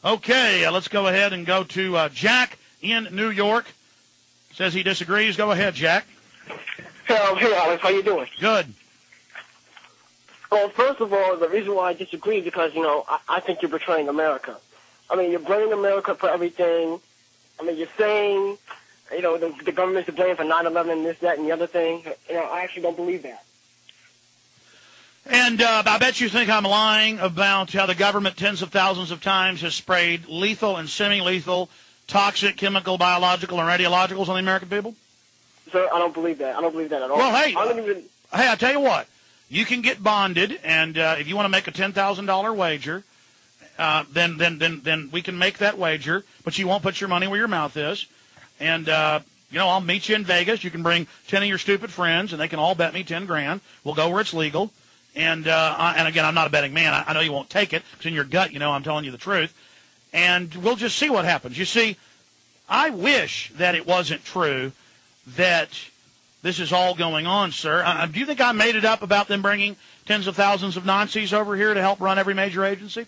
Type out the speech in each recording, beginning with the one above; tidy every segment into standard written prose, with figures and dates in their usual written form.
Okay, let's go ahead and go to Jack in New York. Says he disagrees. Go ahead, Jack. Hey, Alex, how you doing? Good. Well, first of all, the reason why I disagree is because, I think you're betraying America. I mean, you're blaming America for everything. I mean, you're saying, the government's to blame for 9/11, this, that, and the other thing. I actually don't believe that. And I bet you think I'm lying about how the government tens of thousands of times has sprayed lethal and semi-lethal, toxic, chemical, biological, and radiologicals on the American people? Sir, I don't believe that. I don't believe that at all. Well, hey, I tell you what. You can get bonded, and if you want to make a $10,000 wager, then we can make that wager, but you won't put your money where your mouth is. And, I'll meet you in Vegas. You can bring 10 of your stupid friends, and they can all bet me 10 grand. We'll go where it's legal. And again, I'm not a betting man. I know you won't take it because in your gut, I'm telling you the truth. And we'll just see what happens. You see, I wish that it wasn't true that this is all going on, sir. Do you think I made it up about them bringing tens of thousands of Nazis over here to help run every major agency?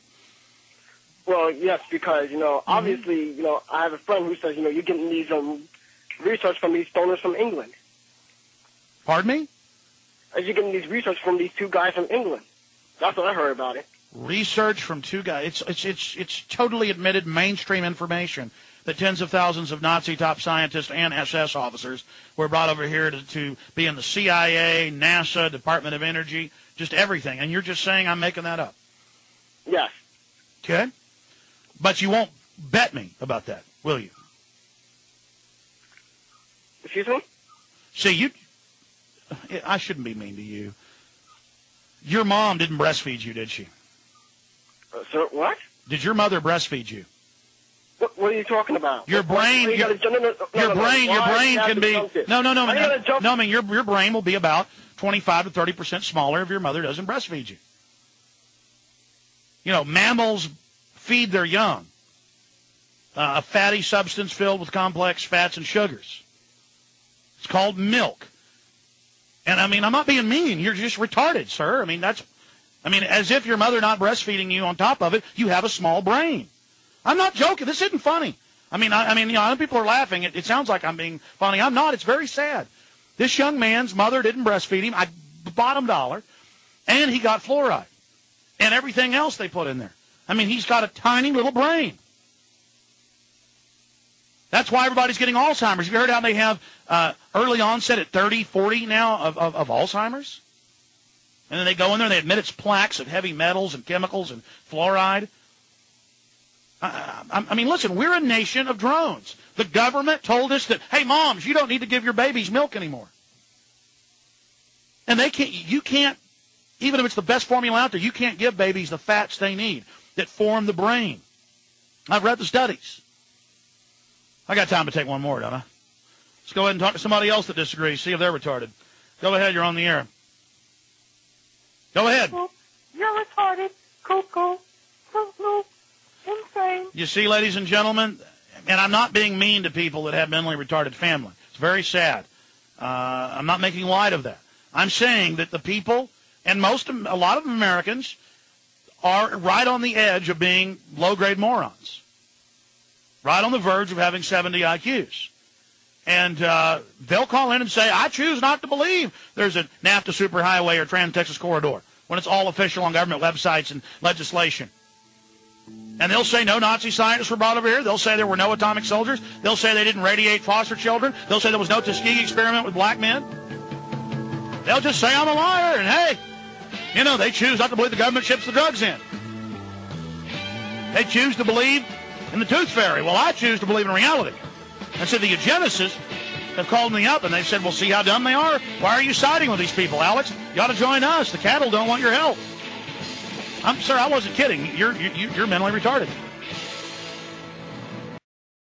Well, yes, because, obviously, I have a friend who says, you're getting these research from these stoners from England. Pardon me? You're getting these research from these two guys from England. That's what I heard about it. Research from two guys. It's totally admitted mainstream information that tens of thousands of Nazi top scientists and SS officers were brought over here to be in the CIA, NASA, Department of Energy, just everything. And you're just saying I'm making that up? Yes. Okay. But you won't bet me about that, will you? Excuse me? See, I shouldn't be mean to you. Your mom didn't breastfeed you, did she? Sir, what? Did your mother breastfeed you? What are you talking about? Your brain, your brain can be no. I mean, your brain will be about 25 to 30% smaller if your mother doesn't breastfeed you. Mammals feed their young a fatty substance filled with complex fats and sugars. It's called milk. And, I'm not being mean. You're just retarded, sir. As if your mother not breastfeeding you on top of it, you have a small brain. I'm not joking. This isn't funny. Other people are laughing. It sounds like I'm being funny. I'm not. It's very sad. This young man's mother didn't breastfeed him. Bottom dollar. And he got fluoride. And everything else they put in there. He's got a tiny little brain. That's why everybody's getting Alzheimer's. Have you heard how they have early onset at 30, 40 now of Alzheimer's? And then they go in there and they admit it's plaques of heavy metals and chemicals and fluoride. Listen, we're a nation of drones. The government told us that, hey, moms, you don't need to give your babies milk anymore. And you can't, even if it's the best formula out there, you can't give babies the fats they need that form the brain. I've read the studies. I got time to take one more, don't I? Let's go ahead and talk to somebody else that disagrees, see if they're retarded. Go ahead, you're on the air. Go ahead. You're retarded. Cuckoo. Cuckoo. Insane. You see, ladies and gentlemen, and I'm not being mean to people that have mentally retarded family. It's very sad. I'm not making light of that. I'm saying that the people, and a lot of Americans, are right on the edge of being low-grade morons. Right on the verge of having 70 IQs. And they'll call in and say, I choose not to believe there's a NAFTA superhighway or Trans-Texas corridor, when it's all official on government websites and legislation. And they'll say no Nazi scientists were brought over here. They'll say there were no atomic soldiers. They'll say they didn't radiate foster children. They'll say there was no Tuskegee experiment with black men. They'll just say I'm a liar, and hey, they choose not to believe the government ships the drugs in. They choose to believe in the tooth fairy. Well, I choose to believe in reality. And so the eugenicists have called me up, and they said, well, see how dumb they are? Why are you siding with these people, Alex? You ought to join us. The cattle don't want your help. Sir, I wasn't kidding. You're mentally retarded.